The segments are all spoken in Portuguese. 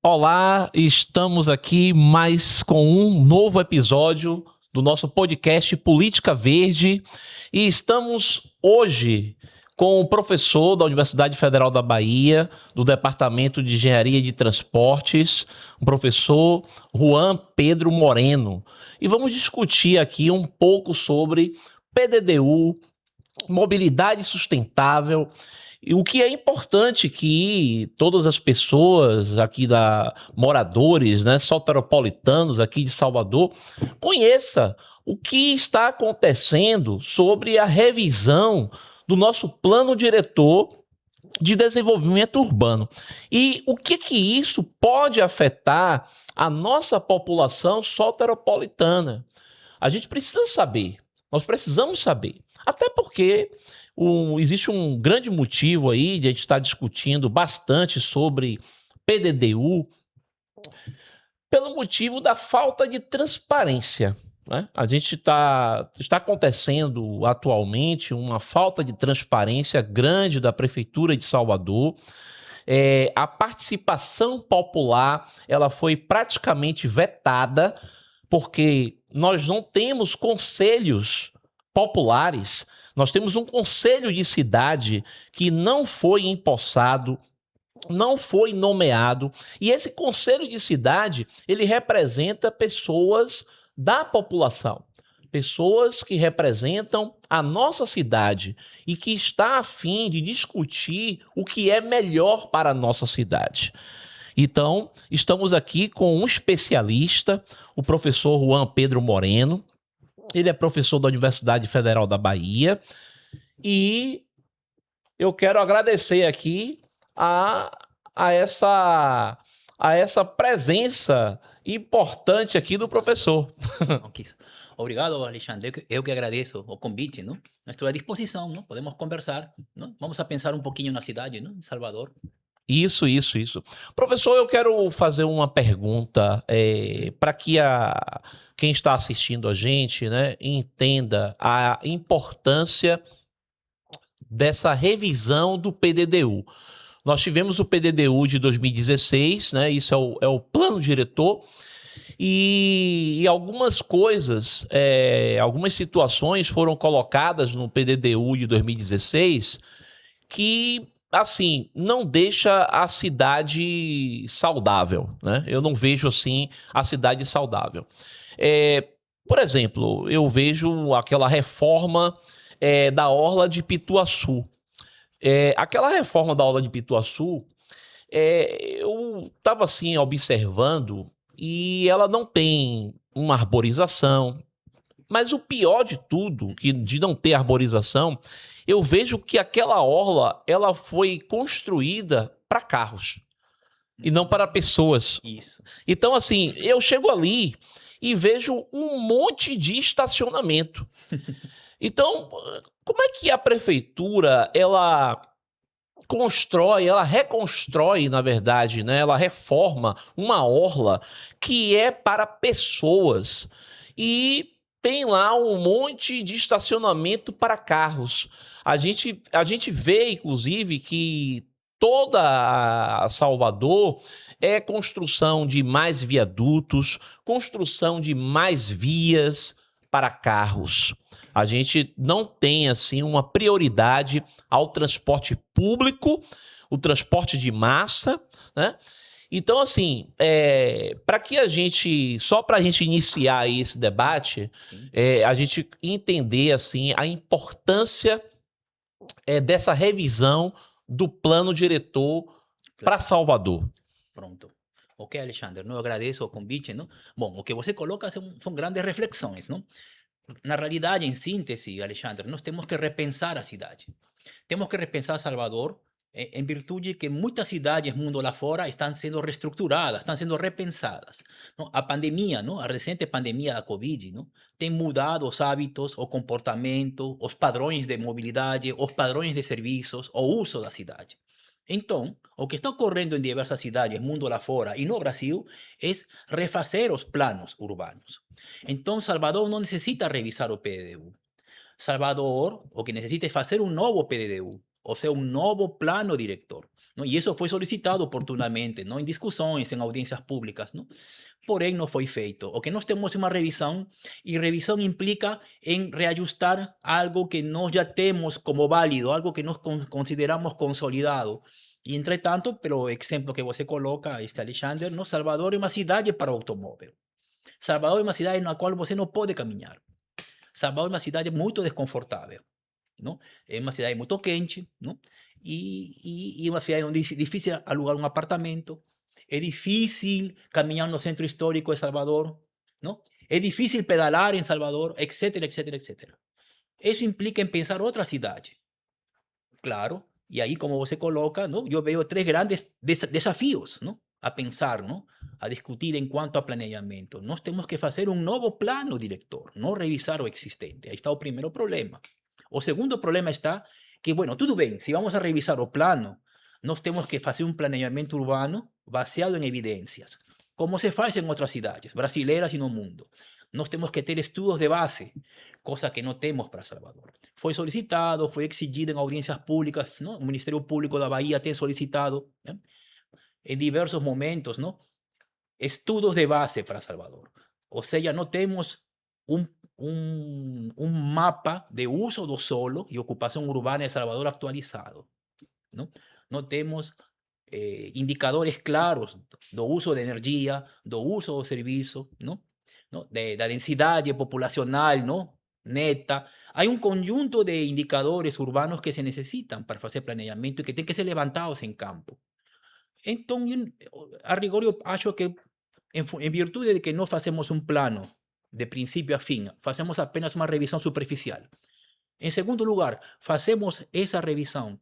Olá, estamos aqui mais com um novo episódio do nosso podcast Política Verde e estamos hoje com o professor da Universidade Federal da Bahia, do Departamento de Engenharia de Transportes, o professor Juan Pedro Moreno. E vamos discutir aqui um pouco sobre PDDU, mobilidade sustentável. E o que é importante que todas as pessoas aqui moradores, né, soteropolitanos aqui de Salvador, conheça o que está acontecendo sobre a revisão do nosso plano diretor de desenvolvimento urbano. E o que isso pode afetar a nossa população soteropolitana. A gente precisa saber, nós precisamos saber. Até porque existe um grande motivo aí de a gente estar discutindo bastante sobre PDDU, pelo motivo da falta de transparência. Né? A gente está acontecendo atualmente uma falta de transparência grande da Prefeitura de Salvador. A participação popular ela foi praticamente vetada, porque nós não temos conselhos populares, nós temos um conselho de cidade que não foi empossado, não foi nomeado, e esse conselho de cidade, ele representa pessoas da população, pessoas que representam a nossa cidade e que está a fim de discutir o que é melhor para a nossa cidade. Então, estamos aqui com um especialista, o professor Juan Pedro Moreno. Ele é professor da Universidade Federal da Bahia e eu quero agradecer aqui a, a, essa, a essa presença importante aqui do professor. Ok. Obrigado, Alexandre. Eu que agradeço o convite, não? Estou à disposição, não? Podemos conversar, não? Vamos a pensar um pouquinho na cidade, não? Em Salvador. Isso. Professor, eu quero fazer uma pergunta para que quem está assistindo a gente, né, entenda a importância dessa revisão do PDDU. Nós tivemos o PDDU de 2016, né, isso é o plano diretor, e algumas coisas, algumas situações foram colocadas no PDDU de 2016 que, assim, não deixa a cidade saudável, né? Eu não vejo, assim, a cidade saudável. Por exemplo, eu vejo aquela reforma da Orla de Pituaçu. Aquela reforma da Orla de Pituaçu, eu estava, assim, observando e ela não tem uma arborização, mas o pior de tudo, de não ter arborização, eu vejo que aquela orla ela foi construída para carros e não para pessoas. Isso. Então, assim, eu chego ali e vejo um monte de estacionamento. Então, como é que a prefeitura ela constrói, ela reconstrói, na verdade, né? Ela reforma uma orla que é para pessoas e tem lá um monte de estacionamento para carros. A gente vê, inclusive, que toda a Salvador é construção de mais viadutos, construção de mais vias para carros. A gente não tem assim uma prioridade ao transporte público, o transporte de massa, né? Então, assim, só para a gente iniciar esse debate, a gente entender assim a importância dessa revisão do plano diretor para Salvador. Pronto. Ok, Alexandre, eu agradeço o convite, não? Bom, o que você coloca são grandes reflexões, não? Na realidade, em síntese, Alexandre, nós temos que repensar a cidade. Temos que repensar Salvador em virtude que muitas cidades mundo lá fora estão sendo reestruturadas, estão sendo repensadas. Não? A pandemia, não? A recente pandemia da Covid, não? Tem mudado os hábitos, o comportamento, os padrões de mobilidade, os padrões de serviços, o uso da cidade. Então, o que está ocorrendo em diversas cidades, mundo lá fora e no Brasil, é refazer os planos urbanos. Então, Salvador não necessita revisar o PDU. Salvador o que necessita é fazer um novo PDDU, ou seja, um novo plano diretor. ¿no? Y eso fue solicitado oportunamente, ¿no? Em discussões, em audiências públicas, ¿no? Porém, não foi feito. O que nós temos é uma revisão, e revisão implica em reajustar algo que nós já temos como válido, algo que nós consideramos consolidado. E, entretanto, pelo exemplo que você coloca, Alexander, ¿no? Salvador é uma cidade para o automóvel. Salvador é uma cidade na qual você não pode caminhar. Salvador é uma cidade muito desconfortável, não? É uma cidade muito quente, não? E uma cidade onde é difícil alugar um apartamento, é difícil caminhar no centro histórico de Salvador, não? É difícil pedalar em Salvador, etc, etc, etc. Isso implica em pensar outra cidade. Claro, e aí, como você coloca, não? Eu vejo três grandes desafios, não? A pensar, não? A discutir em quanto a planejamento. Nós temos que fazer um novo plano diretor, não revisar o existente. Aí está o primeiro problema. O segundo problema está que, bueno, tudo bem, se vamos a revisar o plano, nós temos que fazer um planejamento urbano baseado em evidências, como se faz em outras cidades brasileiras e no mundo. Nós temos que ter estudos de base, coisa que não temos para Salvador. Foi solicitado, foi exigido em audiências públicas, não? O Ministério Público da Bahia tem solicitado, né? Em diversos momentos, ¿no? Estudos de base para Salvador. O sea, no tenemos un mapa de uso do solo y ocupación urbana de Salvador actualizado, ¿no? No tenemos indicadores claros do uso de energia, do uso do serviço, ¿no? ¿No? Da densidade populacional, ¿no? Neta. Hay un conjunto de indicadores urbanos que se necesitan para hacer planeamiento y que tienen que ser levantados en campo. Então, a rigor, eu acho que, em virtude de que não fazemos um plano de princípio a fim, fazemos apenas uma revisão superficial. Em segundo lugar, fazemos essa revisão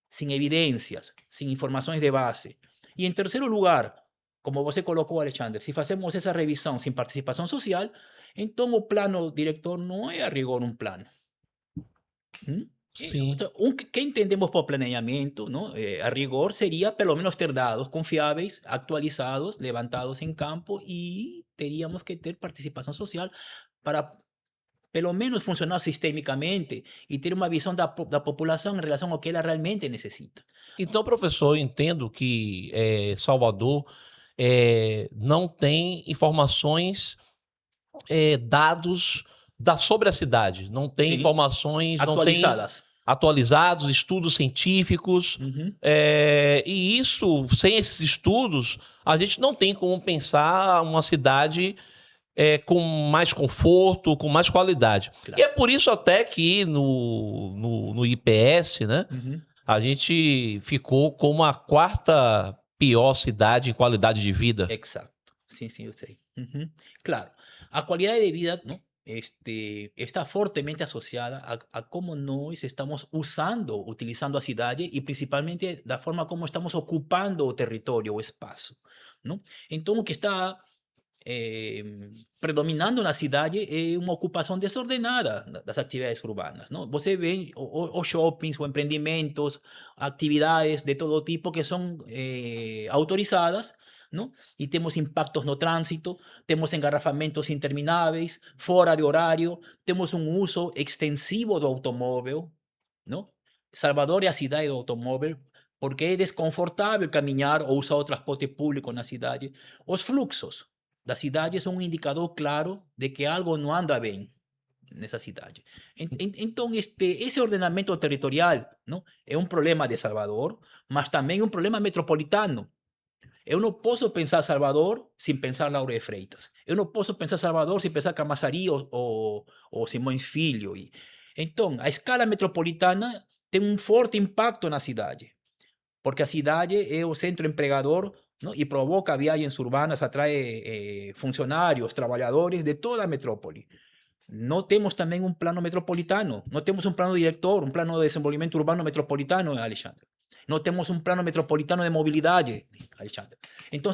sem evidências, sem informações de base. E em terceiro lugar, como você colocou, Alexander, se fazemos essa revisão sem participação social, então o plano diretor não é a rigor um plano. Sim. Então, que entendemos por planeamento, não? A rigor seria pelo menos ter dados confiáveis, atualizados, levantados em campo, e teríamos que ter participação social para pelo menos funcionar sistemicamente e ter uma visão da população em relação ao que ela realmente necessita. Então, professor, eu entendo que Salvador não tem informações, dados sobre a cidade, não tem Sim. informações Atualizadas. Atualizados, estudos científicos, e isso, sem esses estudos, a gente não tem como pensar uma cidade com mais conforto, com mais qualidade. Claro. E é por isso até que no IPS, né, a gente ficou como a quarta pior cidade em qualidade de vida. Exato. Sim, eu sei. Claro. A qualidade de vida, não? Está fortemente associada a como nós estamos utilizando a cidade e principalmente da forma como estamos ocupando o território, o espaço, não? Então, o que está predominando na cidade é uma ocupação desordenada das atividades urbanas, não? Você vê os shoppings, os empreendimentos, atividades de todo tipo que são autorizadas, não? E temos impactos no trânsito, temos engarrafamentos intermináveis, fora de horário, temos um uso extensivo do automóvel, não? Salvador é a cidade do automóvel porque é desconfortável caminhar ou usar o transporte público na cidade. Os fluxos da cidade são um indicador claro de que algo não anda bem nessa cidade. Então, esse ordenamento territorial, não? É um problema de Salvador, mas também um problema metropolitano. Eu não posso pensar Salvador sem pensar Lauro de Freitas. Eu não posso pensar Salvador sem pensar Camaçari ou Simões Filho. Então, a escala metropolitana tem um forte impacto na cidade, porque a cidade é o centro empregador, não? E provoca viagens urbanas, atrai funcionários, trabalhadores de toda a metrópole. Não temos também um plano metropolitano, não temos um plano diretor, um plano de desenvolvimento urbano metropolitano, Alexandre. Não temos um plano metropolitano de mobilidade, Alexandre. Então,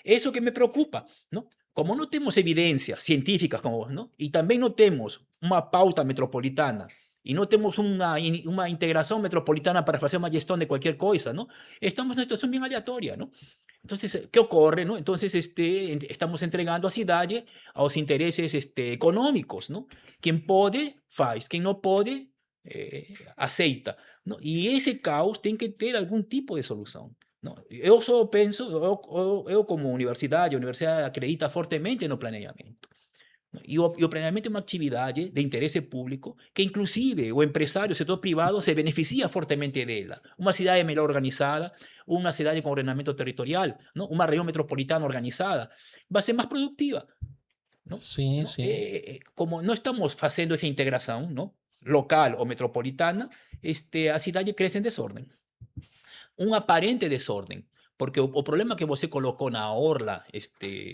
isso que me preocupa, não? Como não temos evidências científicas, não? E também não temos uma pauta metropolitana, e não temos uma integração metropolitana para fazer uma gestão de qualquer coisa, não? Estamos numa situação bem aleatória, não? Então, o que ocorre, não? Então, estamos entregando a cidade aos interesses econômicos, não? Quem pode, faz. Quem não pode, aceita, ¿no? E esse caos tem que ter algum tipo de solução, não? Eu só penso, eu como universidade, a universidade acredita fortemente no planejamento. E o planeamento é uma atividade de interesse público que, inclusive, o empresário, o setor privado se beneficia fortemente dela. Uma cidade melhor organizada, uma cidade com ordenamento territorial, não? Uma região metropolitana organizada, vai ser mais produtiva. Não? Sim, Não? sim. Como não estamos fazendo essa integração, não? Local ou metropolitana, a cidade cresce em desordem. Um aparente desordem. Porque o problema que você colocou na orla,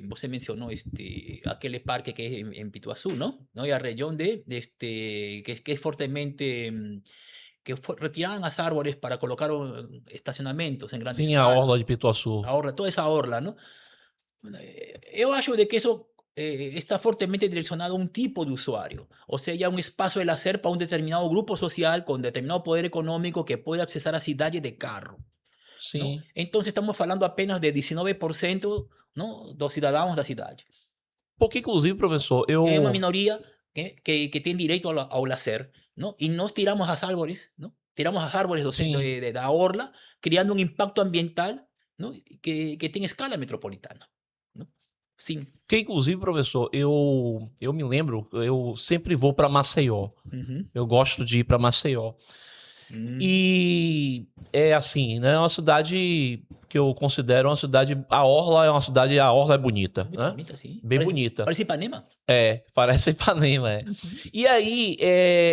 você mencionou aquele parque que é em Pituaçu, não? E a região que é fortemente retiraram as árvores para colocar estacionamentos em grande Sim, a escala, orla de Pituaçu. a orla, toda essa orla, não? Eu acho de que isso está fortemente direcionado a um tipo de usuário, ou seja, um espaço de lazer para um determinado grupo social com determinado poder econômico que pode acessar a cidade de carro. ¿No? Sim. Entonces estamos hablando apenas de 19%, ¿no? Dos cidadãos da cidade. Porque, inclusive, professor, É uma eu. minoria que tem direito ao lazer, ¿no? E nós tiramos as árvores, ¿no? Tiramos as árvores Sim. da orla, criando um impacto ambiental, ¿no? Que tem escala metropolitana, ¿no? Sim. Porque, inclusive, professor, eu me lembro, eu sempre vou para Maceió. Uhum. Eu gosto de ir para Maceió. E é assim, né? É uma cidade que eu considero uma cidade. A Orla é bonita, Muito né? bonita, sim. Bem bonita. Parece Ipanema. É, parece Ipanema, é. Uhum. E aí,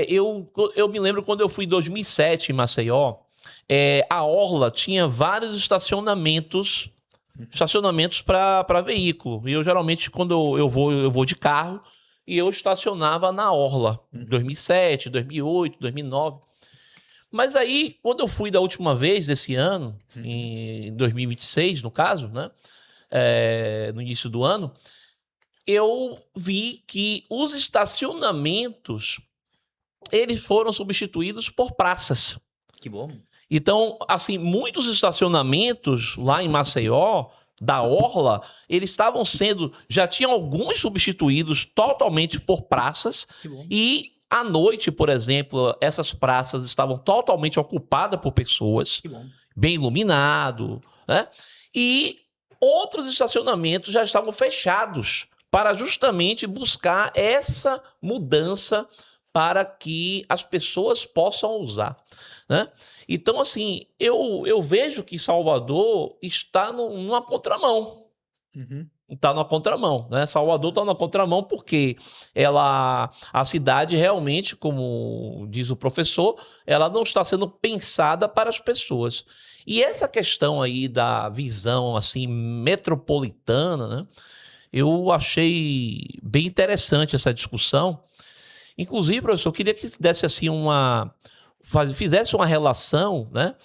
eu me lembro quando eu fui em 2007 em Maceió, a Orla tinha vários estacionamentos para veículo. E eu geralmente, quando eu vou de carro, e eu estacionava na Orla. Uhum. 2007, 2008, 2009. Mas aí, quando eu fui da última vez, desse ano, em 2026, no caso, né? No início do ano, eu vi que os estacionamentos, eles foram substituídos por praças. Que bom. Então, assim, muitos estacionamentos lá em Maceió, da Orla, eles estavam sendo, já tinham alguns substituídos totalmente por praças. Que bom. E à noite, por exemplo, essas praças estavam totalmente ocupadas por pessoas, Que bom. bem iluminado, né? E outros estacionamentos já estavam fechados para justamente buscar essa mudança para que as pessoas possam usar, né? Então, assim, eu vejo que Salvador está numa contramão. Uhum. Está na contramão, né? Salvador está na contramão porque a cidade realmente, como diz o professor, ela não está sendo pensada para as pessoas. E essa questão aí da visão assim metropolitana, né? Eu achei bem interessante essa discussão. Inclusive, professor, eu queria que desse assim fizesse uma relação, né?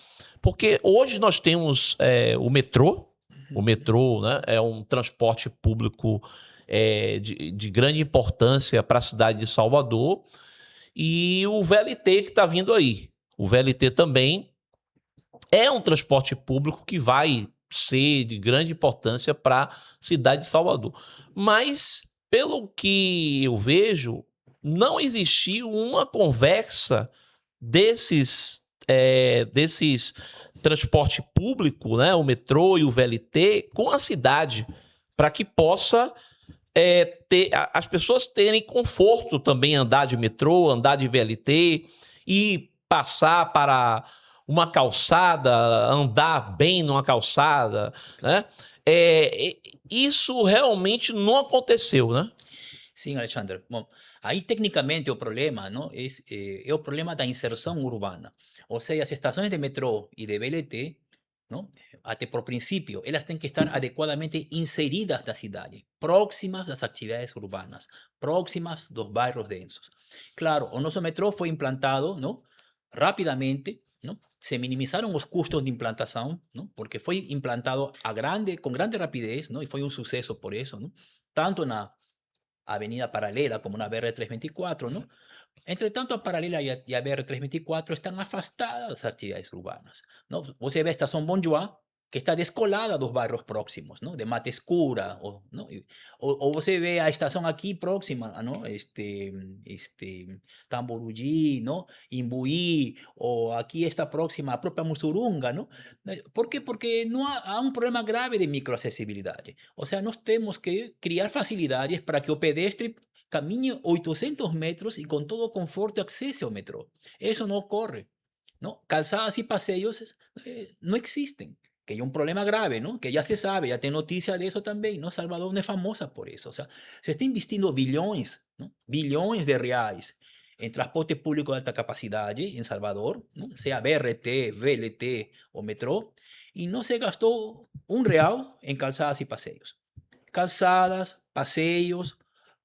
Porque hoje nós temos o metrô. O metrô, né, é um transporte público de grande importância para a cidade de Salvador. E o VLT que está vindo aí. O VLT também é um transporte público que vai ser de grande importância para a cidade de Salvador. Mas, pelo que eu vejo, não existiu uma conversa desses transporte público, né, o metrô e o VLT, com a cidade, para que possa as pessoas terem conforto também andar de metrô, andar de VLT e passar para uma calçada, andar bem numa calçada, né? Isso realmente não aconteceu, né? Sim, Alexandre. Bom, aí tecnicamente o problema, não, é o problema da inserção urbana. Ou seja, as estações de metrô e de VLT, não, até por princípio, elas têm que estar adequadamente inseridas na cidade, próximas das atividades urbanas, próximas dos bairros densos. Claro, o nosso metrô foi implantado, não, rapidamente, não, se minimizaram os custos de implantação, não, porque foi implantado com grande rapidez, não, e foi um sucesso por isso, não, tanto na avenida paralela como na BR-324, ¿no? Entretanto, a paralela e a BR-324 estão afastadas das atividades urbanas, ¿no? Você vê a estação Bom Joá, que está descolada dos bairros próximos, ¿no? De Mata Escura, ¿no? Ou você vê a estação aqui próxima, ¿no? Tamborugí, ¿no? Imbuí, o aquí está próxima a própria Mussurunga, ¿no? ¿Por quê? Porque não há um problema grave de microacessibilidade. Ou seja, nós temos que criar facilidades para que o pedestre caminhe 800 metros e com todo o conforto acesse ao metrô. Isso não ocorre, ¿no? Calzadas y paseos no existen, que hay un problema grave, ¿no? Que ya se sabe, ya tiene noticia de eso también, ¿no? Salvador no es famosa por eso, o sea, se está invirtiendo billones, ¿no? Billones de reales en transporte público de alta capacidad en Salvador, ¿no? Sea BRT, VLT o metro, y no se gastó un real en calzadas y paseos. Calzadas, paseos,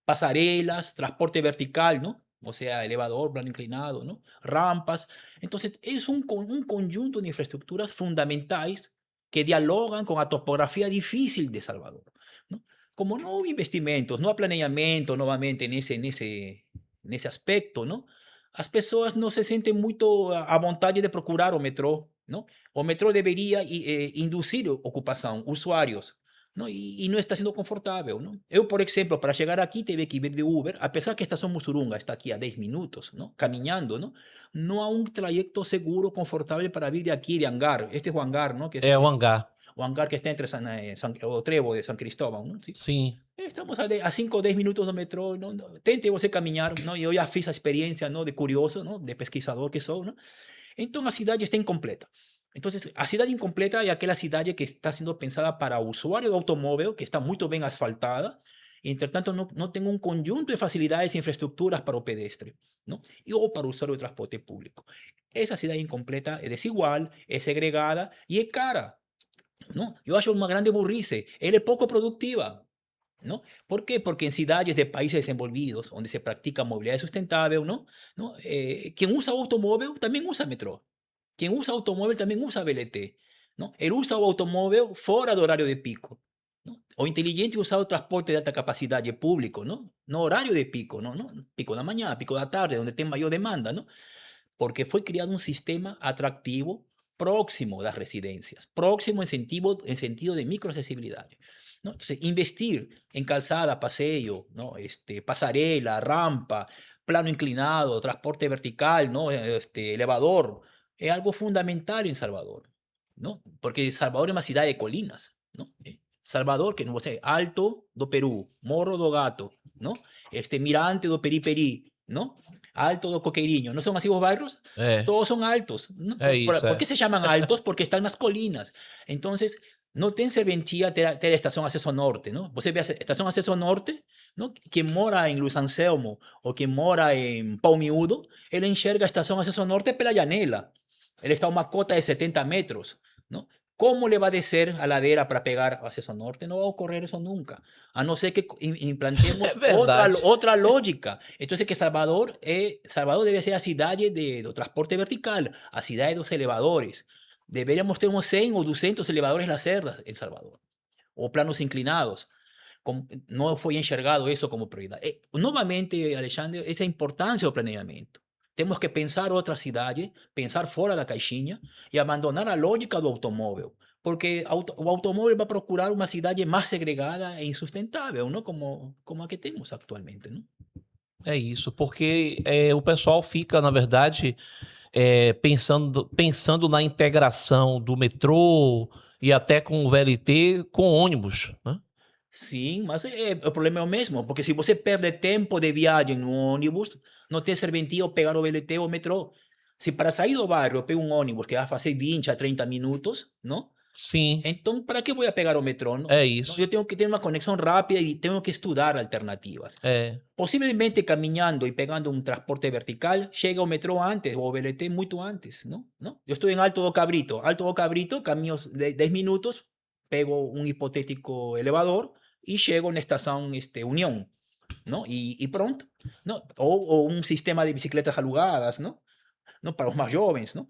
pasarelas, transporte vertical, ¿no? O sea, elevador, plano inclinado, ¿no? Rampas. Entonces, es un conjunto de infraestructuras fundamentales que dialogan con la topografía difícil de Salvador, ¿no? Como no hubo investimentos, no hay planeamiento nuevamente en ese aspecto, ¿no? As pessoas não se sentem muito à vontade de procurar o metrô, não? O metrô deveria induzir ocupação, usuários, não? E não está sendo confortável, não? Eu, por exemplo, para chegar aqui tive que vir de Uber, apesar que a estação Mussurunga está aqui a 10 minutos, não? Caminhando, não? Não há um trajeto seguro, confortável para vir de aqui, de Hangar. Este é o Hangar, não? Que É o hangar. o Hangar que está entre o Trevo de São Cristóvão, não? Sim. Sim. Estamos a 5 ou 10 minutos do metrô, não? Tente você caminhar, não? Eu já fiz a experiência, não? De curioso, não? De pesquisador que sou, não? Então a cidade está incompleta. Então, a cidade incompleta é aquela cidade que está sendo pensada para o usuário do automóvel, que está muito bem asfaltada, e, entretanto, não tem um conjunto de facilidades e infraestruturas para o pedestre, não? Ou para o usuário do transporte público. Essa cidade incompleta é desigual, é segregada e é cara, não? Eu acho uma grande burrice. Ela é pouco produtiva, ¿no? ¿Por qué? Porque en ciudades de países desenvolvidos, donde se practica movilidad sustentable, ¿no? ¿No? Quien usa automóvil también usa metro. Quien usa automóvil también usa VLT, ¿no? Él usa o automóvil fuera de horario de pico, ¿no? O inteligente usar o transporte de alta capacidad público, ¿no? No horario de pico, ¿no? ¿No? Pico de la mañana, pico de la tarde, donde tem mayor demanda, ¿no? Porque fue creado un sistema atractivo próximo a las residencias, próximo en sentido de microaccesibilidad, ¿no? Entonces, investir en calzada, paseo, ¿no? Pasarela, rampa, plano inclinado, transporte vertical, ¿no? Elevador, es algo fundamental en Salvador, ¿no? Porque Salvador es una ciudad de colinas, ¿no? Salvador, que no sé, Alto do Perú, Morro do Gato, ¿no? Mirante do Periperi, ¿no? Alto do Coqueirinho, ¿no son así los barrios? É. Todos son altos, ¿no? É isso, ¿Por é. qué se llaman altos? Porque están en las colinas. Entonces, no tem serventia ter a estação Acesso Norte, não? Você vê a estação Acesso Norte, não? Quem mora em Luiz Anselmo ou quem mora em Pau Miúdo, ele enxerga a estação Acesso Norte pela janela. Ele está a uma cota de 70 metros, não? Como le vai descer a ladeira para pegar o Acesso Norte? Não vai ocorrer isso nunca, a não ser que implantemos outra lógica. Então, que Salvador deve ser a cidade do transporte vertical, a cidade dos elevadores. Deberíamos tener unos 100 o 200 elevadores Lacerda en Salvador, o planos inclinados. No fue enxergado eso como prioridad. Nuevamente, Alexandre, esa importancia del planeamiento. Tenemos que pensar otra ciudad, pensar fuera de la caixinha y abandonar la lógica del automóvil, porque o automóvil va a procurar una ciudad más segregada e insustentable, ¿no? Como a que temos actualmente, ¿no? É isso, porque o pessoal fica, na verdade, pensando na integração do metrô e até com o VLT com ônibus, né? Sim, mas o problema é o mesmo, porque se você perde tempo de viagem no ônibus, não tem serventia pegar o VLT ou o metrô. Se para sair do bairro eu pego um ônibus que vai fazer 20 a 30 minutos, não? Sim, Então, para que vou pegar o metrô? é isso. Eu tenho que ter uma conexão rápida e tenho que estudar alternativas. É, Possivelmente caminhando e pegando um transporte vertical, chega o metrô antes, ou o VLT muito antes, não? Eu estou em Alto do Cabrito. Alto do Cabrito, caminho 10 minutos, pego um hipotético elevador e chego na estação União, não? E pronto, não? Ou um sistema de bicicletas alugadas, não? Não? Para os mais jovens, não?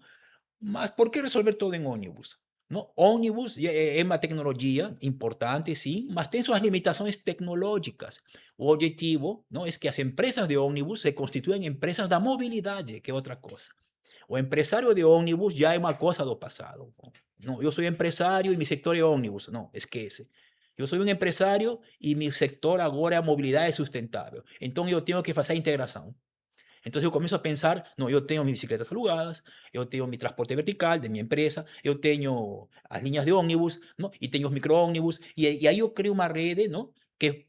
Mas por que resolver tudo em ônibus? No, ônibus é uma tecnologia importante, sim, mas tem suas limitações tecnológicas. O objetivo, não, é que as empresas de ônibus se constituam empresas da mobilidade, que é outra coisa. O empresário de ônibus já é uma coisa do passado. No, yo soy empresario y mi sector es ómnibus. No, esquece. Yo soy un empresario y mi sector agora é a mobilidade sustentável. Então eu tenho que fazer a integração. Então eu começo a pensar, não, eu tenho minhas bicicletas alugadas, eu tenho meu transporte vertical de minha empresa, eu tenho as linhas de ônibus, não? E tenho os micro-ônibus, e aí eu crio uma rede, não? Que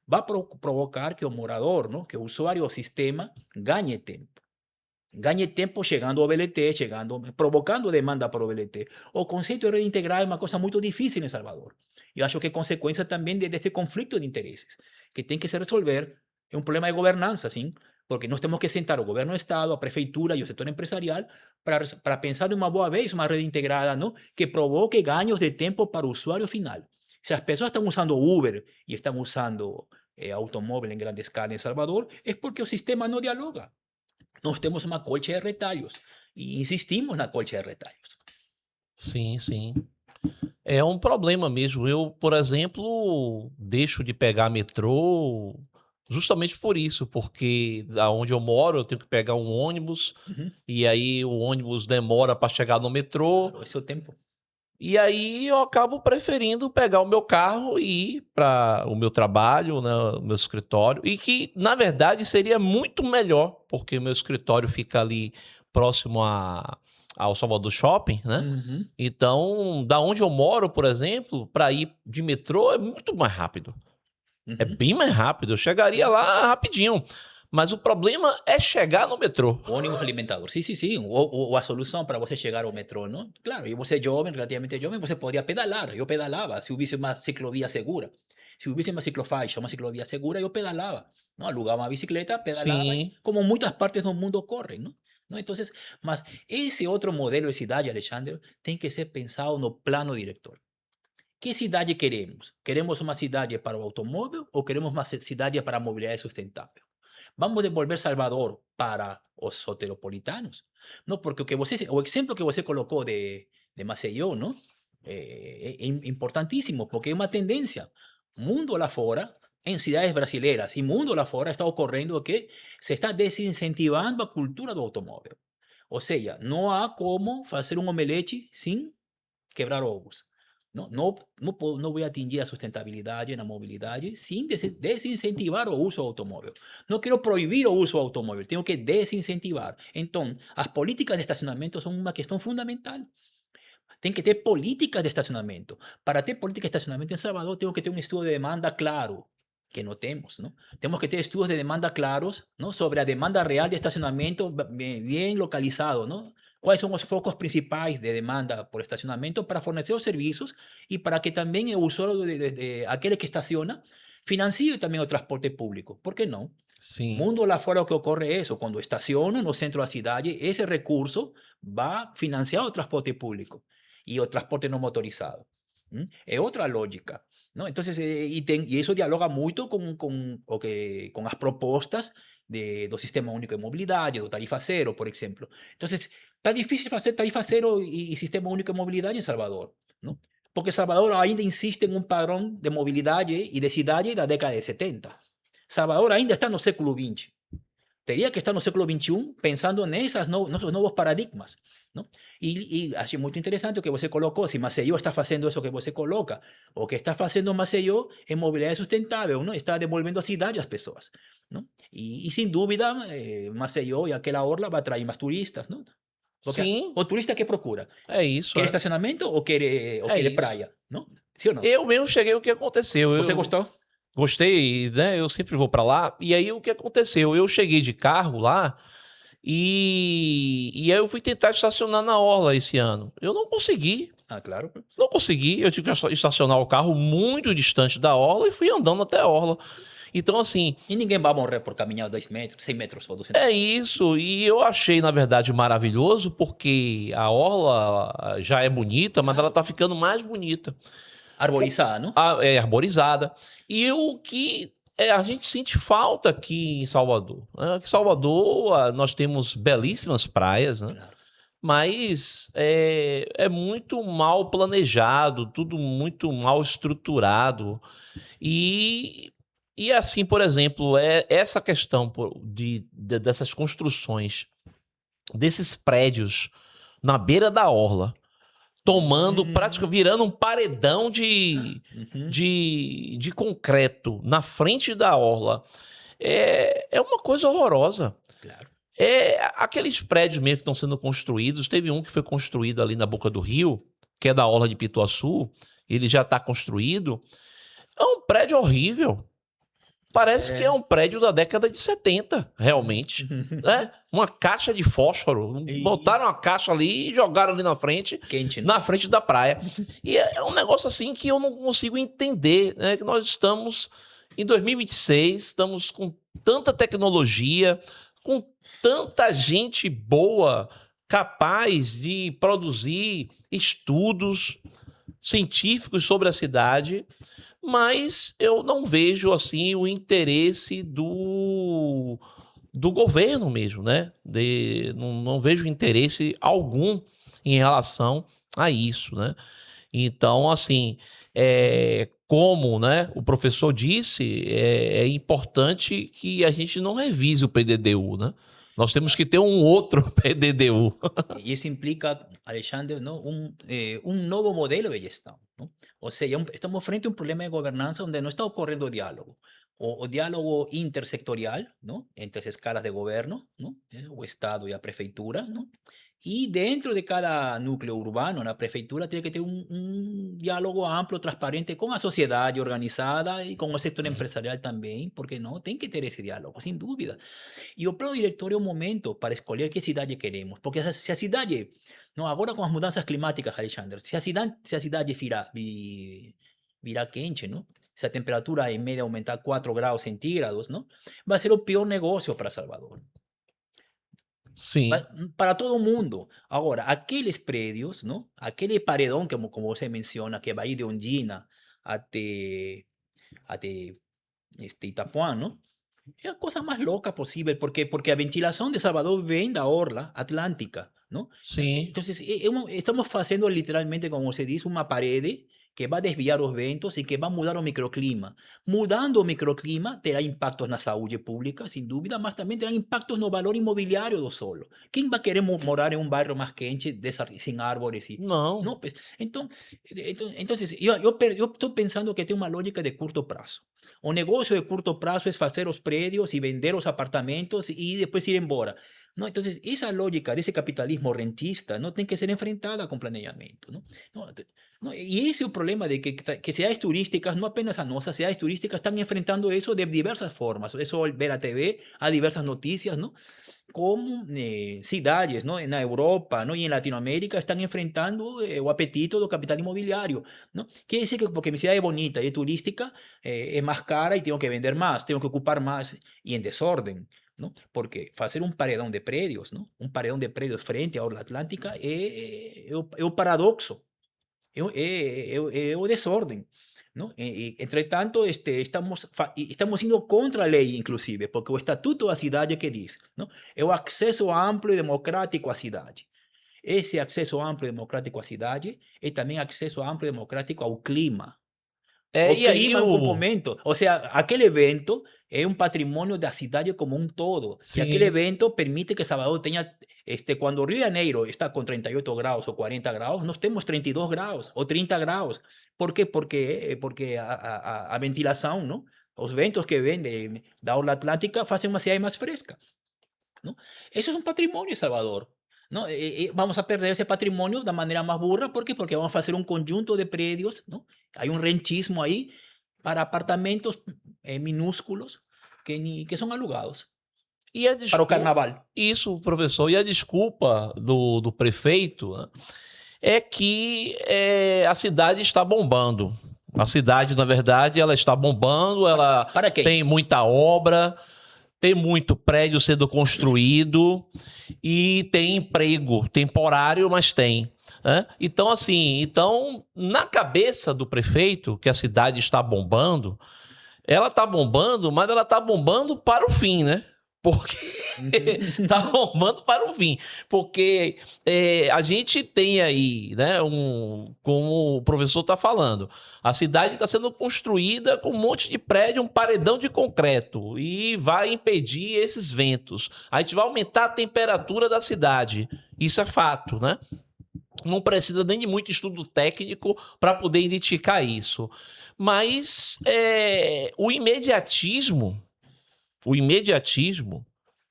vai provocar que o morador, não? Que o usuário, o sistema, ganhe tempo chegando ao VLT, provocando demanda para o VLT. O conceito de rede integral é uma coisa muito difícil em Salvador. E acho que é consequência também deste conflito de interesses, que tem que se resolver. É um problema de governança, sim, porque nós temos que sentar o governo do Estado, a prefeitura e o setor empresarial para pensar de uma boa vez uma rede integrada, não? Que provoque ganhos de tempo para o usuário final. Se as pessoas estão usando Uber e estão usando automóvel em grande escala em Salvador, é porque o sistema não dialoga. Nós temos uma colcha de retalhos e insistimos na colcha de retalhos. Sim, sim. É um problema mesmo. Eu, por exemplo, deixo de pegar metrô justamente por isso, porque da onde eu moro eu tenho que pegar um ônibus e aí o ônibus demora para chegar no metrô. Claro, esse é o tempo. E aí eu acabo preferindo pegar o meu carro e ir para o meu trabalho, né, o meu escritório, e que, na verdade, seria muito melhor, porque o meu escritório fica ali próximo ao Salvador Shopping, né? Uhum. Então, da onde eu moro, por exemplo, para ir de metrô é muito mais rápido. É Uhum. bem mais rápido, eu chegaria lá rapidinho. Mas o problema é chegar no metrô. Ônibus alimentador. Sim. Ou a solução para você chegar ao metrô, não? Claro, e você é jovem, relativamente jovem, você poderia pedalar. Eu pedalava se houvesse uma ciclovia segura. Se houvesse uma ciclofaixa, uma ciclovia segura, eu pedalava. Não? Alugava uma bicicleta, pedalava, Sim, como muitas partes do mundo ocorrem, não? Não? Então, mas esse outro modelo de cidade, Alexandre, tem que ser pensado no plano diretor. Que cidade queremos? Queremos uma cidade para o automóvel ou queremos uma cidade para a mobilidade sustentável? Vamos devolver Salvador para os soteropolitanos? Não, porque o exemplo que você colocou de Maceió, não? É importantíssimo, porque é uma tendência. Mundo lá fora, em cidades brasileiras e mundo lá fora, está ocorrendo que se está desincentivando a cultura do automóvel. Ou seja, não há como fazer um omelete sem quebrar ovos. Não vou atingir a sustentabilidade na mobilidade sem desincentivar o uso do automóvel. Não quero proibir o uso do automóvel, tenho que desincentivar. Então, as políticas de estacionamento são uma questão fundamental. Tem que ter políticas de estacionamento. Para ter política de estacionamento em Salvador, temos que ter um estudo de demanda claro, que não temos, não? Temos que ter estudos de demanda claros, não? Sobre a demanda real de estacionamento bem localizado, não? Quais são os focos principais de demanda por estacionamento para fornecer os serviços e para que também o usuário, aquele que estaciona, financie também o transporte público. Por que não? sim. Mundo lá fora o que ocorre é isso. Quando estaciona no centro da cidade, esse recurso vai financiar o transporte público e o transporte não motorizado. É outra lógica. Não? Então, e isso dialoga muito com as propostas do Sistema Único de Mobilidade, do Tarifa Zero, por exemplo. Então, está difícil fazer Tarifa Zero e Sistema Único de Mobilidade em Salvador. Não? Porque Salvador ainda insiste em um padrão de mobilidade e de cidade da década de 70. Salvador ainda está no século XX. Teria que estar no século XXI pensando nesses novos paradigmas. Não? E achei muito interessante o que você colocou. Se Maceió está fazendo isso que você coloca, o que está fazendo Maceió é mobilidade sustentável, não? Está devolvendo a cidade às pessoas. Não? E sem dúvida, Maceió e aquela orla vai atrair mais turistas. Não? Porque Sim, o turista que procura? é isso. Quer É, estacionamento ou quer é isso. praia? Não? Sim ou não? Eu mesmo cheguei, o que aconteceu? Você Eu gostou? gostei, né? Eu sempre vou para lá. E aí o que aconteceu? Eu cheguei de carro lá e aí eu fui tentar estacionar na orla esse ano. Eu não consegui. Ah, claro. Não consegui. Eu tive que estacionar o carro muito distante da orla e fui andando até a orla. Então, assim, E ninguém vai morrer por caminhar 2 metros, 100 metros ou 200 é metros. isso. E eu achei, na verdade, maravilhoso, porque a orla já é bonita, mas ela tá ficando mais bonita. Arborizada, não? É arborizada. E o que a gente sente falta aqui em Salvador, né? Aqui em Salvador, nós temos belíssimas praias, né? Claro. Mas é muito mal planejado, tudo muito mal estruturado. E assim, por exemplo, essa questão dessas construções, desses prédios na beira da orla, tomando, praticamente virando um paredão Uhum. de concreto na frente da orla. É uma coisa horrorosa. Claro. Aqueles prédios mesmo que estão sendo construídos, teve um que foi construído ali na boca do rio, que é da orla de Pituaçu, ele já está construído. É um prédio horrível. Parece que é um prédio da década de 70, realmente. Né? Uma caixa de fósforo. Botaram Isso. uma caixa ali e jogaram ali na frente, Quente, né? na frente da praia. E é um negócio assim que eu não consigo entender, né? Que nós estamos em 2026, estamos com tanta tecnologia, com tanta gente boa, capaz de produzir estudos científicos sobre a cidade, mas eu não vejo assim o interesse do governo mesmo, né? Não vejo interesse algum em relação a isso, né? Então, assim, como, né, o professor disse, é importante que a gente não revise o PDDU, né? Nós temos que ter um outro PDDU. Y eso implica, Alexander, ¿no? Un nuevo modelo de gestión, ¿no? O sea, estamos frente a un problema de gobernanza donde no está ocurriendo diálogo, o diálogo intersectorial, ¿no? Entre las escalas de gobierno, ¿no? O Estado y la prefeitura, ¿no? Y dentro de cada núcleo urbano, la prefeitura tiene que tener un diálogo amplio, transparente con la sociedad organizada y con el sector empresarial también, porque no, tiene que tener ese diálogo, sin duda. E o plano diretor é o momento para escolher que cidade queremos. Porque se a cidade, não, agora com as mudanças climáticas, Alexander, se a cidade virar quente, não? Se a temperatura em média aumentar 4 graus centígrados, não? Vai ser o pior negócio para Salvador. Sim. Para todo mundo. Agora, aqueles prédios, não? Aquele paredão, como você menciona, que vai de Ondina até Itapuã, não? Es la cosa más loca posible, porque la ventilación de Salvador viene de la orla atlántica, ¿no? Sim. Entonces, estamos haciendo literalmente, como se dice, una pared que va a desviar los ventos y que va a mudar el microclima. Mudando el microclima, terá impactos en la salud pública, sin duda, mas también terá impactos en el valor inmobiliario do solo. ¿Quién va a querer morar en un barrio más quente, sin árboles? Não. No, pues, entonces yo estoy pensando que tiene una lógica de corto plazo. O negocio de curto prazo es hacer los predios y vender los apartamentos y después ir embora. ¿No? Entonces, esa lógica de ese capitalismo rentista no tiene que ser enfrentada con planeamiento. ¿No? Y ese es el problema de que ciudades turísticas, no apenas a nuestras ciudades turísticas, están enfrentando eso de diversas formas. Eso ver a TV, a diversas noticias, ¿no? Como ciudades, ¿no? En Europa, ¿no? Y en Latinoamérica están enfrentando el apetito del capital inmobiliario, ¿no? Quiere decir que porque mi ciudad es bonita y es turística, es más cara y tengo que vender más, tengo que ocupar más y en desorden, ¿no? Porque hacer un paredón de predios, ¿no? Un paredón de predios frente a Orla Atlántica es un paradoxo, es un desorden. ¿No? Entre tanto, estamos indo contra a lei, inclusive, porque o Estatuto da Cidade que diz, não? É o acesso amplo e democrático à cidade. Esse acesso amplo e democrático à cidade é também acesso amplo e democrático ao clima. O E aí clima é um componente, ou seja, aquele evento é um patrimônio da cidade como um todo. E aquele evento permite que Salvador tenha, quando o Rio de Janeiro está com 38 graus ou 40 graus, nós temos 32 graus ou 30 graus. Por quê? Porque a ventilação, não? Os ventos que vêm da orla atlântica fazem uma cidade mais fresca. Não? Isso é um patrimônio de Salvador. ¿No? Vamos a perder ese patrimonio de manera más burra. ¿Por qué? Porque vamos a hacer un conjunto de predios, ¿no? Hay un renchismo ahí para apartamentos minúsculos que son alugados para o carnaval. Isso, professor. E a desculpa do prefeito, né, é que a cidade está bombando. A cidade, na verdade, ela está bombando, ela tem muita obra, tem muito prédio sendo construído e tem emprego temporário, mas tem. Né? Então, assim, na cabeça do prefeito, que a cidade está bombando, ela está bombando, mas ela está bombando para o fim, né? Porque está bombando para o fim. Porque a gente tem aí, né, como o professor está falando, a cidade está sendo construída com um monte de prédio, um paredão de concreto, e vai impedir esses ventos. A gente vai aumentar a temperatura da cidade. Isso é fato, né? Não precisa nem de muito estudo técnico para poder identificar isso. Mas o imediatismo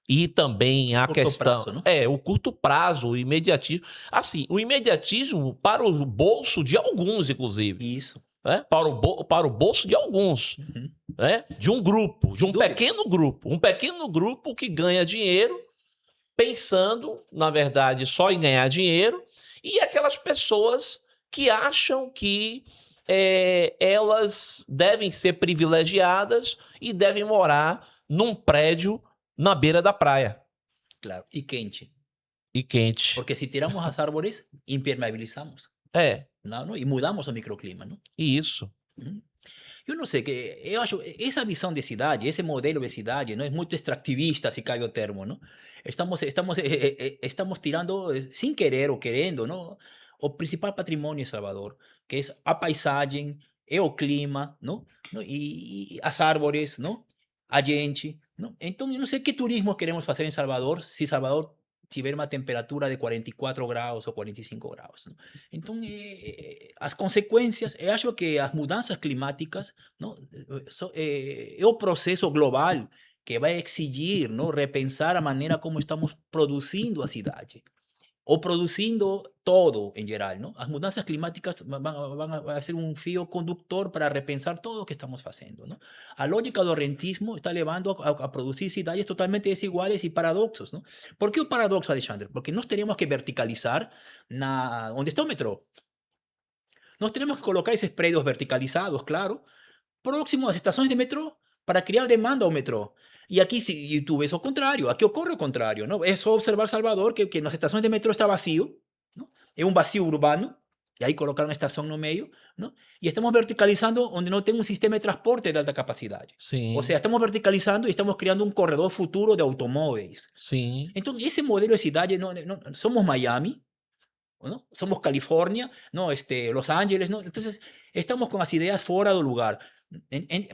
e também a Curto questão... prazo, ¿no? O curto prazo, o imediatismo. Assim, o imediatismo para o bolso de alguns, inclusive. Isso. Para o bolso de alguns. Uhum. De um grupo, de Sem um dúvida. pequeno grupo. Um pequeno grupo que ganha dinheiro pensando, na verdade, só em ganhar dinheiro. E aquelas pessoas que acham que elas devem ser privilegiadas e devem morar num prédio na beira da praia Claro. Y quente. e quente. Porque si tiramos las árboles, impermeabilizamos, ¿no? Y mudamos o microclima, ¿no? Isso. Eu não sei, que eu acho essa visão de cidade, esse modelo de cidade, não é muito extractivista, se cabe o termo, não? Estamos tirando, sem querer ou querendo, não? O principal patrimônio de Salvador, que é a paisagem, é o clima, não? E as árvores, não? A gente, não? Então, eu não sei que turismo queremos fazer em Salvador, se Salvador tiver uma temperatura de 44 graus ou 45 graus, não? Então, as consequências, eu acho que as mudanças climáticas, não, é o processo global que vai exigir, não, repensar a maneira como estamos produzindo a cidade, ou produzindo todo em geral, não? As mudanças climáticas vão ser um fio condutor para repensar tudo o que estamos fazendo, não? A lógica do rentismo está levando a produzir cidades totalmente desiguais e paradoxos, não? Por que o paradoxo, Alexandre? Porque nós teríamos que verticalizar onde está o metrô. Nós temos que colocar esses prédios verticalizados, claro, próximo às estações de metrô, para criar demanda ao metrô. E aqui, e tu vês o contrário, aqui ocorre o contrário, não? É só observar Salvador, que nas estações de metrô está vazio, não? É um vazio urbano, e aí colocar uma estação no meio, não? E estamos verticalizando onde não tem um sistema de transporte de alta capacidade. Sim. Ou seja, estamos verticalizando e estamos criando um corredor futuro de automóveis. Sim. Então, esse modelo de cidade, somos Miami, ¿no? Somos California, ¿no? Los Ángeles, ¿no? Entonces, estamos con las ideas fuera del lugar.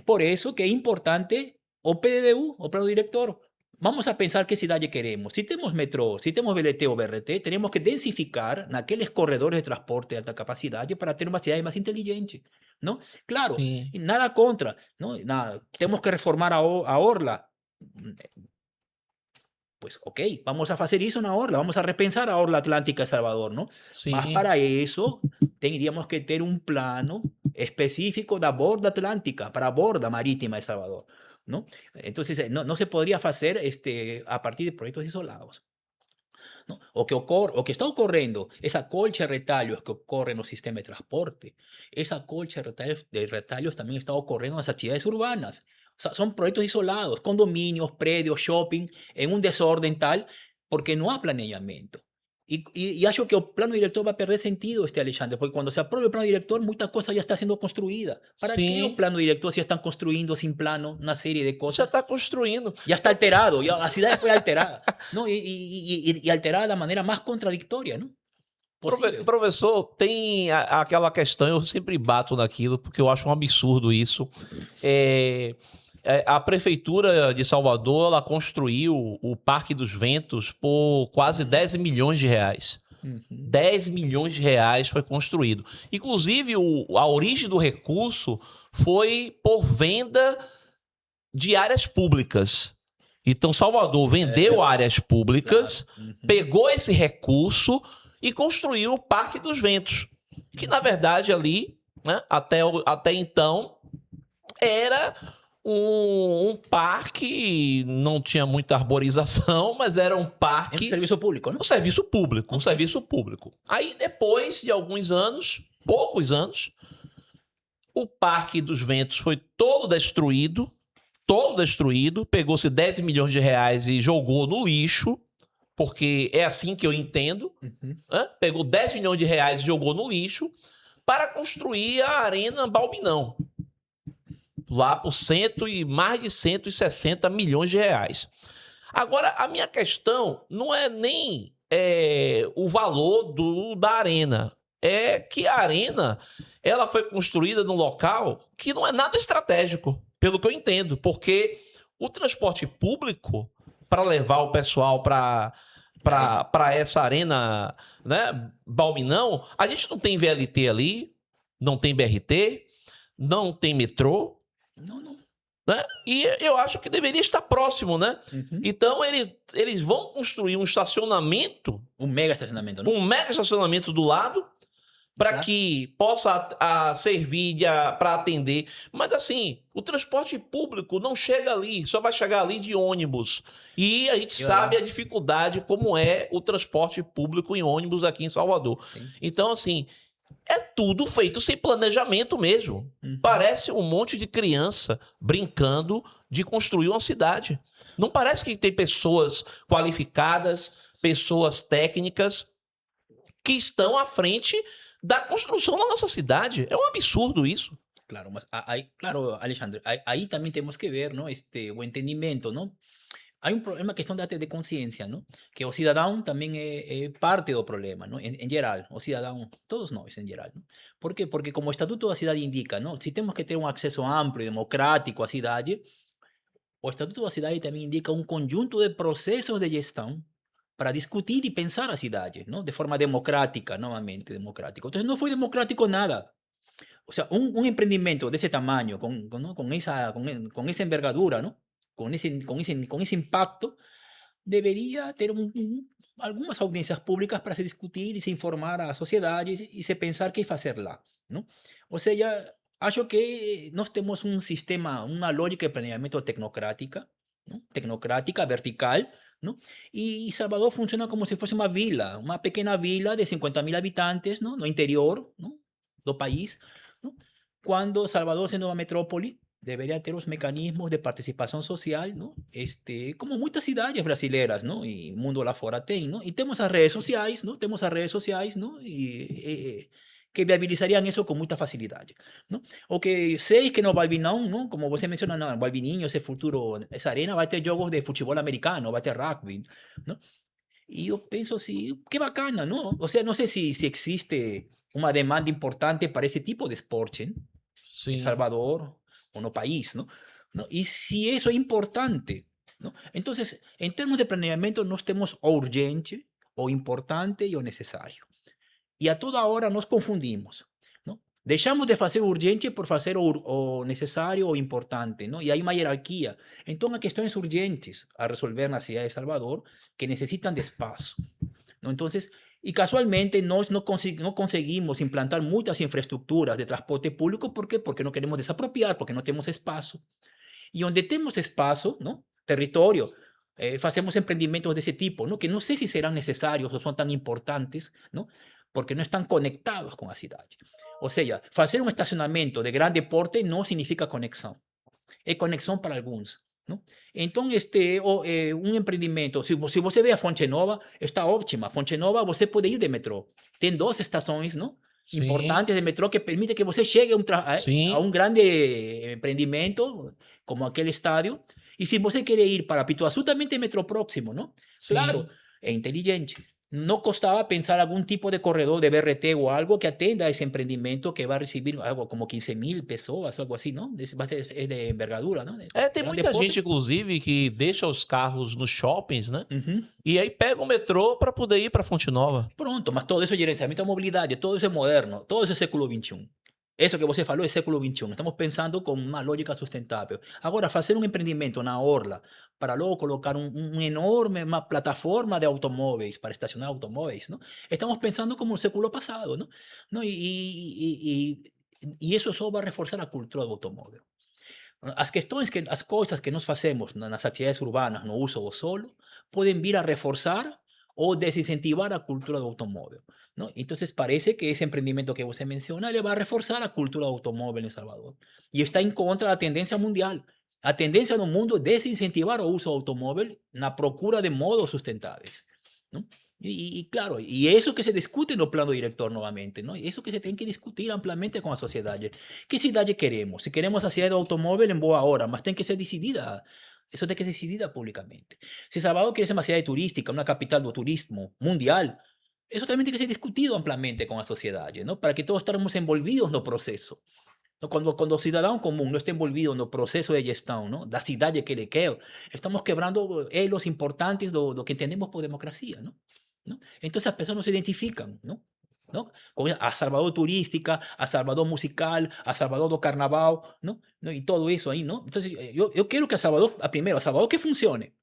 Por eso que es importante o PDDU, o plano director. Vamos a pensar qué ciudad queremos. Si tenemos metro, si tenemos VLT o BRT, tenemos que densificar aquellos corredores de transporte de alta capacidad para tener una ciudad más inteligente, ¿no? Claro, Sim. nada contra, ¿no? Nada. Tenemos que reformar a Orla. Pues, ok, vamos a hacer eso na Orla, vamos a repensar a Orla Atlántica de Salvador, ¿no? Sim. Mas para eso tendríamos que ter un plano específico da borda atlántica, para a borda marítima de Salvador, ¿no? Entonces, no se podría hacer a partir de proyectos isolados, ¿no? O que está ocorrendo, esa colcha de retalhos que ocorre no sistema de transporte, esa colcha de retalhos también está ocorrendo nas atividades urbanas. O sea, son proyectos isolados, condominios, predios, shopping, en un desorden tal, porque no hay planeamiento. Y acho que o plano director va a perder sentido, Alexandre, porque cuando se apruebe el plano director, muchas cosas ya están siendo construidas. ¿Para qué o plano director si están construyendo sin plano una serie de cosas? Já está construindo. Ya está alterado, ya la ciudad fue alterada, ¿no? Y alterada de la manera más contradictoria, ¿no? Professor, tem aquela questão, eu sempre bato naquilo, porque eu acho um absurdo isso. A Prefeitura de Salvador, ela construiu o Parque dos Ventos por quase 10 milhões de reais. 10 milhões de reais foi construído. Inclusive, a origem do recurso foi por venda de áreas públicas. Então, Salvador vendeu áreas públicas, pegou esse recurso e construiu o Parque dos Ventos, que, na verdade, ali, né, até então, era um parque, não tinha muita arborização, mas era um parque... Um serviço público, né? Um serviço público, um serviço público. Aí, depois de alguns anos, poucos anos, o Parque dos Ventos foi todo destruído, pegou-se 10 milhões de reais e jogou no lixo, porque é assim que eu entendo, pegou 10 milhões de reais e jogou no lixo para construir a Arena Balbinão, lá por mais de 160 milhões de reais. Agora, a minha questão não é nem o valor da arena, é que a arena ela foi construída num local que não é nada estratégico, pelo que eu entendo, porque o transporte público, para levar o pessoal para para essa arena, né, Balminão, a gente não tem VLT ali, não tem BRT, não tem metrô, No, no. né? E eu acho que deveria estar próximo, né? Ujú. Então eles vão construir um estacionamento, Un mega estacionamiento, ¿no? um mega estacionamento do lado, para Claro. que possa servir para atender. Mas assim, o transporte público não chega ali, só vai chegar ali de ônibus. E a gente Es sabe a verdad. dificuldade como é o transporte público em ônibus aqui em Salvador. Sí. Então, assim, é tudo feito sem planejamento mesmo. Ujú. Parece um monte de criança brincando de construir uma cidade. Não parece que tem pessoas qualificadas, pessoas técnicas que estão à frente da construção da nossa cidade. É um absurdo isso. Claro, claro, Alexandre, ahí también tenemos que ver, ¿no? O entendimiento, ¿no? Hay un problema, cuestión de conciencia, ¿no? Que o cidadão también es parte del problema, ¿no? En geral, o cidadão, todos nós, en geral, ¿no? ¿Por qué? Porque como o Estatuto da Cidade indica, ¿no? Si tenemos que tener un acceso amplio y democrático à cidade, o Estatuto da Cidade também indica um conjunto de processos de gestão para discutir y pensar a cidade, ¿no? De forma democrática, nuevamente democrático. Entonces no fue democrático nada. O sea, un emprendimiento de ese tamaño, ¿no? Con esa envergadura, ¿no? Con ese impacto, debería tener algunas audiencias públicas para se discutir y se informar a la sociedad y se pensar qué hacer lá, ¿no? O sea, ya, acho que nós temos un sistema, una lógica de planeamiento tecnocrática, ¿no? Tecnocrática, vertical, ¿no? Y Salvador funciona como si fuese una pequeña vila de 50.000 habitantes, ¿no? No interior, ¿no? Do país, ¿no? Cuando Salvador, siendo una metrópoli, debería tener los mecanismos de participación social, ¿no? Como muchas ciudades brasileras, ¿no? Y mundo lá fora tem, ¿no? Y tenemos las redes sociales, ¿no? Tenemos las redes sociales, ¿no? Que viabilizarían eso con mucha facilidad, ¿no? O que sei que no Balbinão, ¿no? Como você menciona, no, Balbininho, ese futuro, esa arena va a tener juegos de fútbol americano, va a tener rugby, ¿no? Y yo pienso, sí, qué bacana, ¿no? O sea, no sé si existe una demanda importante para ese tipo de esporte en Sim. Salvador o no país, ¿no? ¿No? Y si eso es importante, ¿no? Entonces, en términos de planeamiento, no estemos o urgente, o importante o necesario. Y a toda hora nos confundimos, ¿no? Dejamos de hacer urgente por hacer o necesario o importante, ¿no? Y hay una jerarquía. Entonces, hay cuestiones urgentes a resolver en la ciudad de Salvador que necesitan de espacio, ¿no? Entonces, y casualmente no conseguimos implantar muchas infraestructuras de transporte público. ¿Por qué? Porque no queremos desapropiar, porque no tenemos espacio. Y donde tenemos espacio, ¿no? Territorio, hacemos emprendimientos de ese tipo, ¿no? Que no sé si serán necesarios o son tan importantes, ¿no? Porque no están conectados con la ciudad. O sea, hacer un estacionamiento de gran porte no significa conexión. Es conexión para algunos, ¿no? Entonces, un emprendimiento, si você ve a Fonte Nova, está óptima. Fonte Nova, você puede ir de metrô. Tem 2 estações, ¿no? Sim. Importantes de metrô que permite que você chegue a Sim. un grande emprendimiento como aquel estadio. Y si você quiere ir para Pituazú, también tem metrô próximo, ¿no? Claro, Sim. es inteligente. No costaba pensar algún tipo de corredor de BRT o algo que atenda a ese emprendimiento que va a recibir algo como 15.000 personas, algo así, ¿no? Es de envergadura, ¿no? De É, tem grande muita porte. gente, inclusive, que deixa os carros nos shoppings, né? Ujú. E aí pega o metrô para poder ir para Fonte Nova. Pronto, mas todo eso es gerenciamiento de movilidad, todo eso es moderno, todo eso es século XXI. Eso que você falou é século XXI. Estamos pensando com uma lógica sustentável. Agora, fazer um empreendimento na orla para logo colocar uma plataforma de automóveis para estacionar automóveis, não? Estamos pensando como no século passado, não? Não? E isso só vai reforçar a cultura do automóvel. As coisas que nós fazemos nas atividades urbanas, no uso do solo, podem vir a reforçar ou desincentivar a cultura do automóvel, ¿no? Entonces parece que ese emprendimiento que você menciona le va a reforzar a cultura do automóvel en Salvador. Y está en contra da tendência mundial. A tendência no mundo é desincentivar o uso do automóvel na procura de modos sustentáveis, ¿no? Claro, y eso que se discute no plano director nuevamente, ¿no? Y eso que se tiene que discutir ampliamente con la sociedad. ¿Qué ciudad queremos? Si queremos a ciudad do automóvel en boa hora, mas tem que ser decidida. Eso tiene que ser decidida públicamente. Si Salvador quiere ser una ciudad turística, una capital do turismo mundial, eso también tiene que ser discutido ampliamente con la sociedad, ¿no? Para que todos estemos envolvidos no proceso. Não? Quando o cidadão comum não está envolvido no processo de gestão, não? Da cidade que ele quer, estamos quebrando elos importantes do que entendemos por democracia. Não? Não? Então as pessoas não se identificam. Não? Não? Com a Salvador turística, a Salvador musical, a Salvador do carnaval, não? Não? E tudo isso aí. Não? Então eu quero que a Salvador, primeiro, a Salvador que funcione.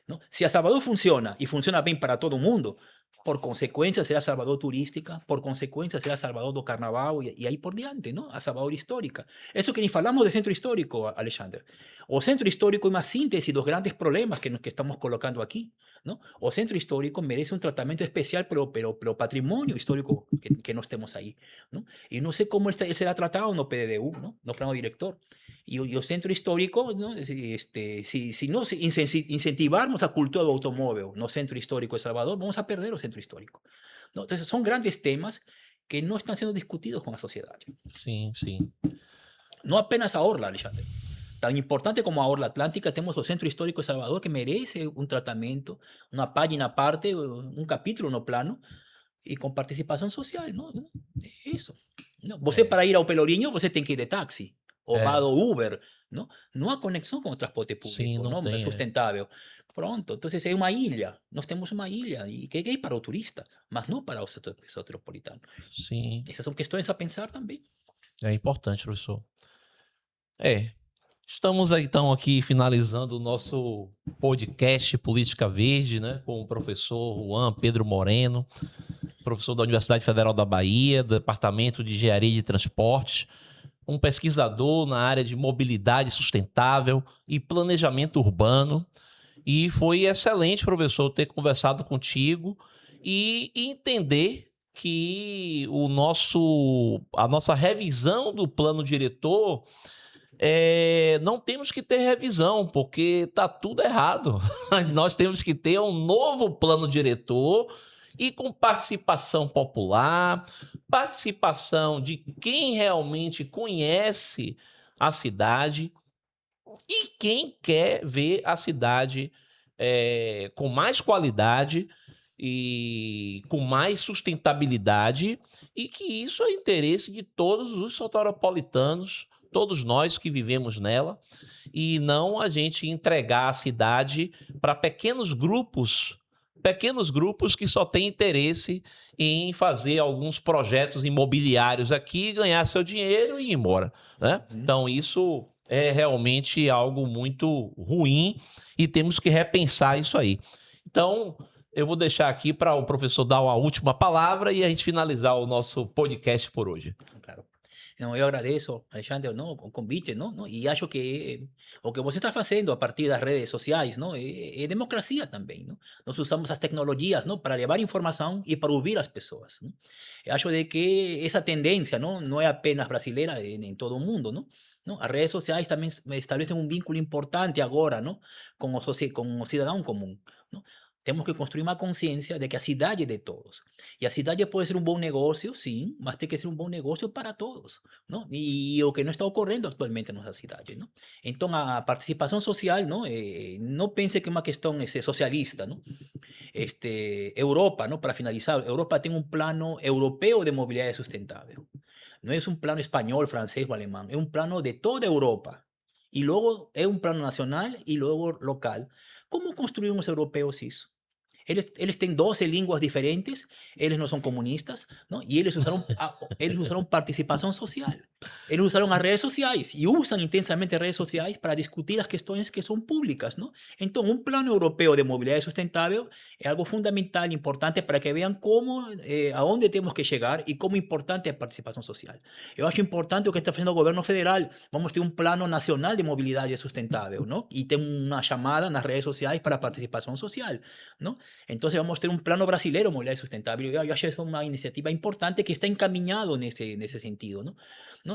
¿No? Si a Salvador funciona y funciona bien para todo el mundo, por consecuencia será Salvador turística, por consecuencia será Salvador do carnaval y ahí por diante, ¿no? A Salvador histórica. Eso que ni falamos de centro histórico, Alexander. O centro histórico es una síntesis de los grandes problemas que estamos colocando aquí, ¿no? O centro histórico merece un tratamiento especial, pero patrimonio histórico que no estemos ahí, ¿no? Y no sé cómo él será tratado no PDDU, ¿no? No plano director. Y el centro histórico, ¿no? Si no incentivarnos a cultura del automóvil, no centro histórico de Salvador, vamos a perder el centro histórico. ¿No? Entonces, son grandes temas que no están siendo discutidos con la sociedad. Sim, sim. No apenas a Orla, Alexandre. Tan importante como a Orla Atlántica, tenemos el centro histórico de Salvador que merece un tratamiento, una página aparte, un capítulo no plano, y con participación social, ¿no? Eso. ¿No? Você É, para ir ao Pelourinho, você tem que ir de táxi, ou vá é, do Uber, não? Não há conexão com o transporte sim, público, não não? É tem. É. sustentável. Pronto, então é uma ilha. Nós temos uma ilha e que é para o turista, mas não para o setor metropolitano. Sim, Essas são questões a pensar também. é importante, professor. É, estamos aí, então aqui finalizando o nosso podcast Política Verde, né, com o professor Juan Pedro Moreno, professor da Universidade Federal da Bahia, do Departamento de Engenharia de Transportes, um pesquisador na área de mobilidade sustentável e planejamento urbano. E foi excelente, professor, ter conversado contigo e entender que a nossa revisão do plano diretor, não temos que ter revisão, porque está tudo errado. Nós temos que ter um novo plano diretor e com participação popular, participação de quem realmente conhece a cidade e quem quer ver a cidade com mais qualidade e com mais sustentabilidade, e que isso é interesse de todos os soteropolitanos, todos nós que vivemos nela, e não a gente entregar a cidade para pequenos grupos que só têm interesse em fazer alguns projetos imobiliários aqui, ganhar seu dinheiro e ir embora, né? Então isso é realmente algo muito ruim e temos que repensar isso aí. Então, eu vou deixar aqui para o professor dar a última palavra e a gente finalizar o nosso podcast por hoje. Claro. Não, eu agradeço, Alexandre, não, o convite, não? E acho que o que você está fazendo a partir das redes sociais, não, é democracia também, não? Nós usamos as tecnologias, não, para levar informação e para ouvir as pessoas, não? Eu acho de que essa tendência, não é apenas brasileira, em todo o mundo, não? Não? As redes sociais também estabelecem um vínculo importante agora, não, com o cidadão comum, não? Temos que construir uma consciência de que a cidade é de todos. E a cidade pode ser um bom negócio, sim, mas tem que ser um bom negócio para todos, não? E o que não está ocorrendo atualmente na nossa cidade, não? Então, a participação social, não pense que é uma questão socialista, não? Europa, não? Para finalizar, Europa tem um plano europeu de mobilidade sustentável. Não é um plano espanhol, francês ou alemão, é um plano de toda a Europa. E logo é um plano nacional e logo local. Como construíram os europeus isso? Eles têm 12 línguas diferentes, eles não são comunistas, não? E eles usaram participação social. Eles usaram as redes sociais e usam intensamente as redes sociais para discutir as questões que são públicas, não? Então, um plano europeu de mobilidade sustentável é algo fundamental e importante para que vejam aonde temos que chegar e como importante é a participação social. Eu acho importante o que está fazendo o governo federal. Vamos ter um plano nacional de mobilidade sustentável, não? E tem uma chamada nas redes sociais para a participação social, não? Entonces vamos a tener un plano brasileño de movilidad sustentable. Yo acho que es una iniciativa importante que está encaminado en ese sentido, ¿no?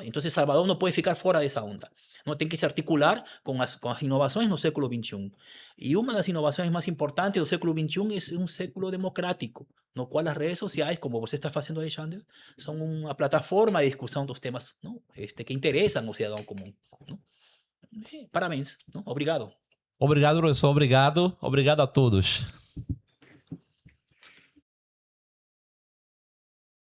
Entonces Salvador no puede ficar fuera de esa onda, ¿no? Tiene que se articular con las innovaciones del século XXI. Y una de las innovaciones más importantes del século XXI es un século democrático, no cual las redes sociales, como você está haciendo, Alexandre, son una plataforma de discusión de los temas, ¿no? Que interesan al ciudadano común, ¿no? Parabéns, ¿no? Obrigado. Obrigado, professor. Obrigado. Obrigado a todos.